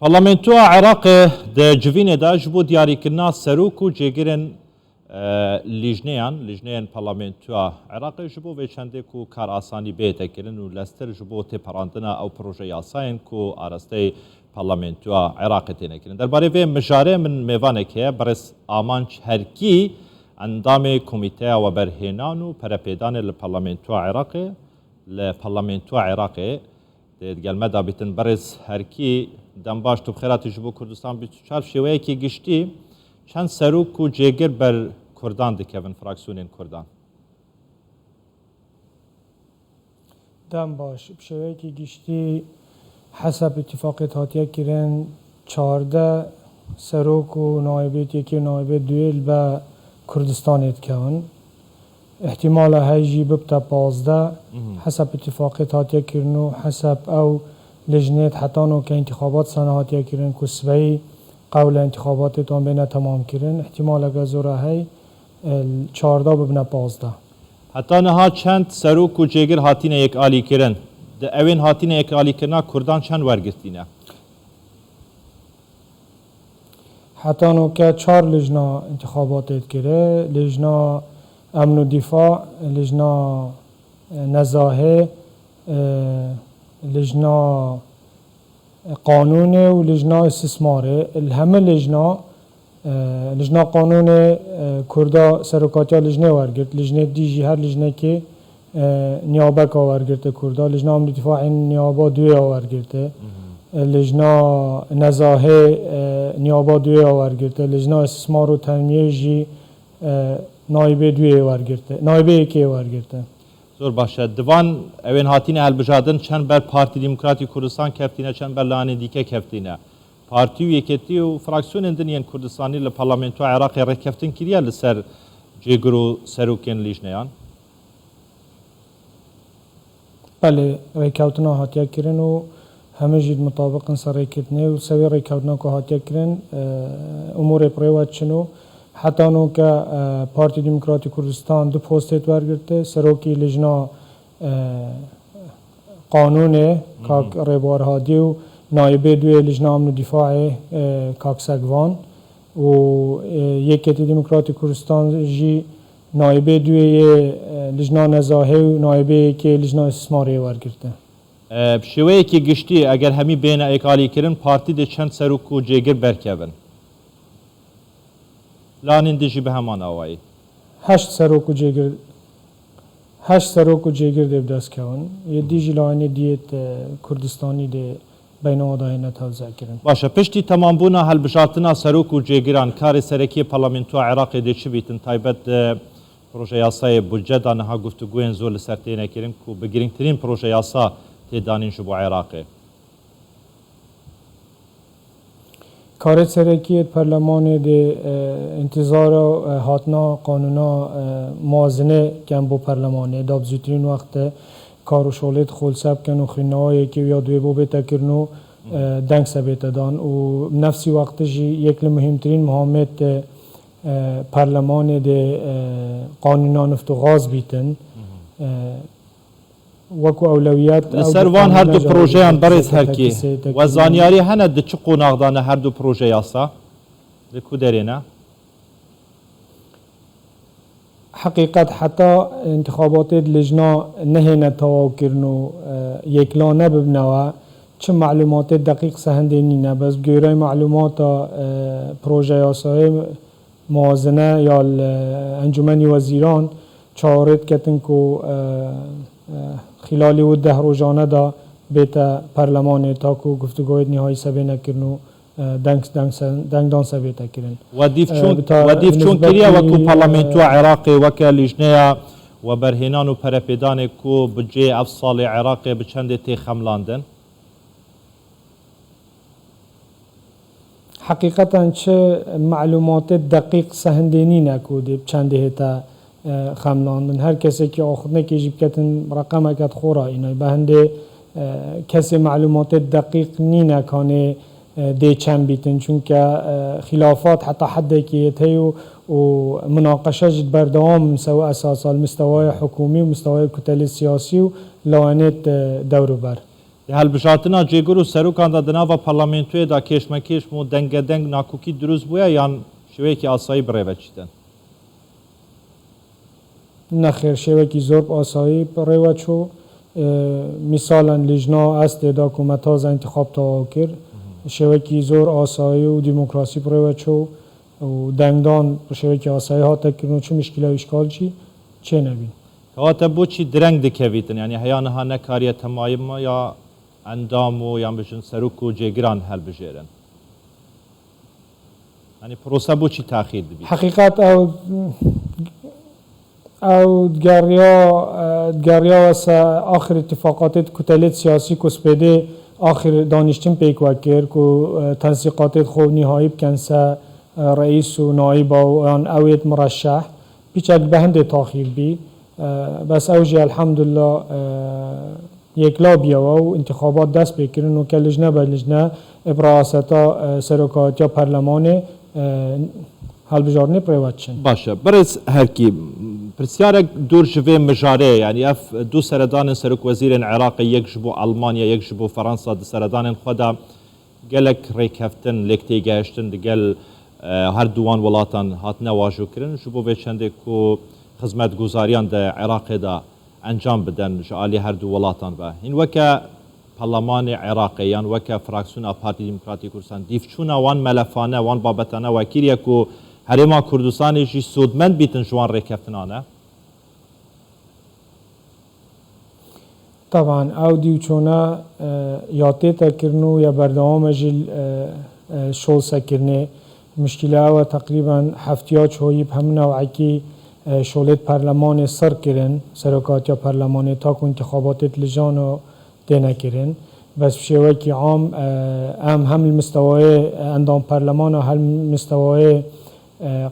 پارلمنتو عراق ده جوین دا جبو دیاری کرنا سروک و جگرن لیجنیان پارلمنتو عراق جبو و چنده کو کار آسانی بیت کرن و لستر جبو تی پراندنا او پروژه یاساین کو آرسته پارلمنتو عراق تینه کرن درباره و مجاره من میوانه که برس آمان هرکی اندام کمیته و برهنان و پرپیدان لپارلمنتو عراق گلمه دابیتن برس هرکی دنباش تو بخیراتی جبو کردستان 24 شویه که گشتی چند سروک و جگر بر کردان دکوین فراکسیونین کردان دنباش بشویه که گشتی حسب اتفاقات هاتیه کرن 14 سروک و نایبیت یکی نایبیت دویل با کردستان اتکون احتمال هایجی ببتا 15 حسب اتفاقات هاتیه کرنو حسب او لجنت حتی نو که انتخابات سنهاتی کرن کسبی قول انتخاباتتون بین تمام کرن احتمال اگه زوره های 14 ببنه 15 حتی نها چند سروک و جگر هاتینه یک آلی کرن ده اوین هاتینه یک آلی کرنا کردان چند ورگستینه حتی نو که 4 لجنا انتخاباتت کره لجنا امن و دفاع لجنا نزاهه لجنا قانون و لجنا استثماره الهمه لجنا قانون کردا سرکاتیا لجنه ورگرد لجنه دیجی هر لجنه که نیابه که ورگرده کردا لجنا امن دفاع نیابه دوی ورگرده لجنا نزاهه نیابه دوی ورگرده لجنا استثمار و تنمیه جی نایبه دوی ورگرده نایبه یکی ورگرده زور باشه دوان اوین هاتینه هلبجادن چند بر پارتی دموکراتی کردستان کفتینه چند بر لانه دیکه کفتینه پارتی و یکتی و فراکسیون اندنین کردستانی لپارلمنتو عراق رکفتن کریه لسر جگر و سروکین لیجنیان بله ریکاوتنا هاتیا کرن و همه جید مطابق سر ریکتنه و سوی ریکاوتنا که هاتیا کرن امور پریوات چنو حتی نو که پارتی دموکراتی کردستان دو پوستیت ورگرده سروکی لجنا قانون کاک ریبار هادی و نایبه دوی لجنا امن دفاع کاک سگوان و یکیتی دموکراتی کردستان جی نایبه دوی لجنا نزاهه و نایبه که لجنا استثماری ورگرده بشویه که گشتی اگر همی بین اکالی کرن پارتی ده چند سروک و جگر برکبن لانین دیجی به همان آوایی 8 سروک و جگر دیب دست کون یه دیجی لانی دیت کردستانی ده بین آدای نتوزع کرن باشه پشتی تمام بونا هل بشارتنا سروک و جگران کار سرکی پارلمنتو عراق ده چی بیتن تایبت پروژه یاسای بودجه دانها گفتگوین زول سرتینه کرن که بگیرین ترین پروژه یاسا تیدانین شبو عراقه کار سرکی پارلمان ده انتظار هاتنا قانونا موازنه کن با پارلمانه داب زیترین وقت کار و شغلت خول سب کن و خینه‌هایی که یا دوی بو بیتا کرنو دنگ سبیتا دان و نفسی وقت جی یک مهمترین مهمت پارلمان ده قانونا نفت و غاز بیتن وکو اولویت لسر وان هر دو پروژه هم برز هرکی و زانیاری هنه ده چه قوناغدانه هر دو پروژه یاسا ده کو درینه حقیقت حتی انتخابات لجنا نهینه تواو کرنو یکلانه ببنوه چه معلومات دقیق سهنده نینه بس بگیره معلومات پروژه یاسای موازنه یا انجمن وزیران چارت کتن که خلال و 10 روزانه دا بیت پارلمان تا کو گفتگوی نهایی سبی نکرنو دنگ دان سبی تکرن و دیف چون کریه و کو پارلمنتو عراقی و که لیجنه و برهنان و پرپیدان کو بجه افصال عراقی بچند تی خملاندن حقیقتا چه معلومات دقیق سهندینی نکوده بچنده تا خملاندن هر کسی که آخر نکیجیب کتن رقم اکت خورا اینای به هنده کسی معلومات دقیق نی نکانه دی چند بیتن چون که خلافات حتی حد که و مناقشه جد بردوام سوا اساسا المستوى حکومی و مستوى کتل سیاسی و لوانت دور بر هەڵبژاتنا جێگور و سەرۆکاندا دناوە پەرلەمێنتوێدا کێشمەکێشم و دەنگەدەنگ ناکوکی دروست بووە یان شوەیەکی ئاسایی بڕێوەچیتن؟ نەخێر شێوەکی زۆر ئاسایی بڕێوە چوو میساڵەن لیژنا ئەستێدا کومەتازە انتخاب تەواو کرد شێوەکی زۆر ئاسایی و دیموکراسی بڕێوە چوو و دەنگدان شێوەکی ئاسایی هاتەکردن و چ میشکیلە و ئیشکالچی چێ نەبین کەواتە بۆچی درەنگ دەکەویتن ینی هەیانەها نەکاریە تەمایممە یا ئەندام و یان بژن سەرک و جێگران هەلبژێرن ینی پرۆسە بۆچی تاخیر دەبێت؟ حقیقت ئەو دگەڕیاوە آخر اتفاقاتێت کوتەلێت سیاسی و سپێدێ آخر دانیشتن پێک وە کرد و تەنسیقاتێت خۆ نیهایی بکەنسە رئیس و نایبە و یان ئەوێت مرەشەح پیچەک بە هەندێک تاخیر بی بەس ئەوژی الحەمدولله یەکلا بیەوە و انتخابات دەست پێکردن و کە لیژنە بە لیژنە ئبراسەتا سەرۆکایەتیا پەرلەمانێ هەڵبژارنێ پڕێوەچن باشە بەرز هەرکی پرسیارێک دوور ji vê mijarê yanî ev du seredanên Serokvezîrên Iraqê yek ji bo Almanya yek ji bo Fransa di seredanên xwe de gelek rêkeftin lêk têgehiştin di gel her duwan welatan hatine wajokirin ji bo vê çendê ku xizmetguzariyan de Iraqê de encam bidin ji alî her du welatan ve hîn weke Parlemanê Iraqê yan weke fraksiyona Partî Demokratîk Kurdistan dîvçûna wan melefane wan babetane wekiriye ku Herêma Kurdistanê jî sodmend bîtin ji wan rêkeftinan e? طبعا ئەو دیوچۆنە یا تێتەکردن و یا بەردەوامە ژی شۆڵسەکردنێ مشکلەوە تقریبان هەفتیا چۆیی هەمنەوعکی شۆلێت پەرلەمانێ سەرکردن سەرۆکاتیا پەرلەمانێ تاکو انتخاباتێت لژان و تێنەکردن بەس شێوەیەکی عام ئەم هەم مستەوەیە ئەندام پەرلەمانە هەم مستەوەیە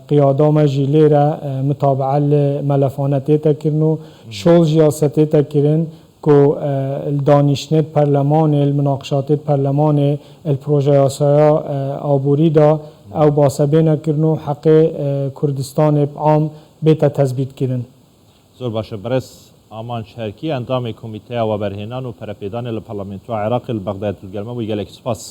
قیادامە ژی لێرە متابعە لە مەلەفانە تێتەکردن و شۆڵ ژیاسە تێتەکردن کو دانیشنێت پەرلەمانێ مناقشاتێت پەرلەمانێ الپرۆژە یاسایا ئابووری دا ئەو باسە بێنەکردن و حەقێ کوردستانê عام بێتە تەزبیتکردن زۆر باشە بەرز ئامان شەرکی ئەندامی کۆمیتەیە وەبەرهێنان و پەرەپێدانê li Parlamentoya Iraqê li Bexdayê tu gelme wî gelekî spas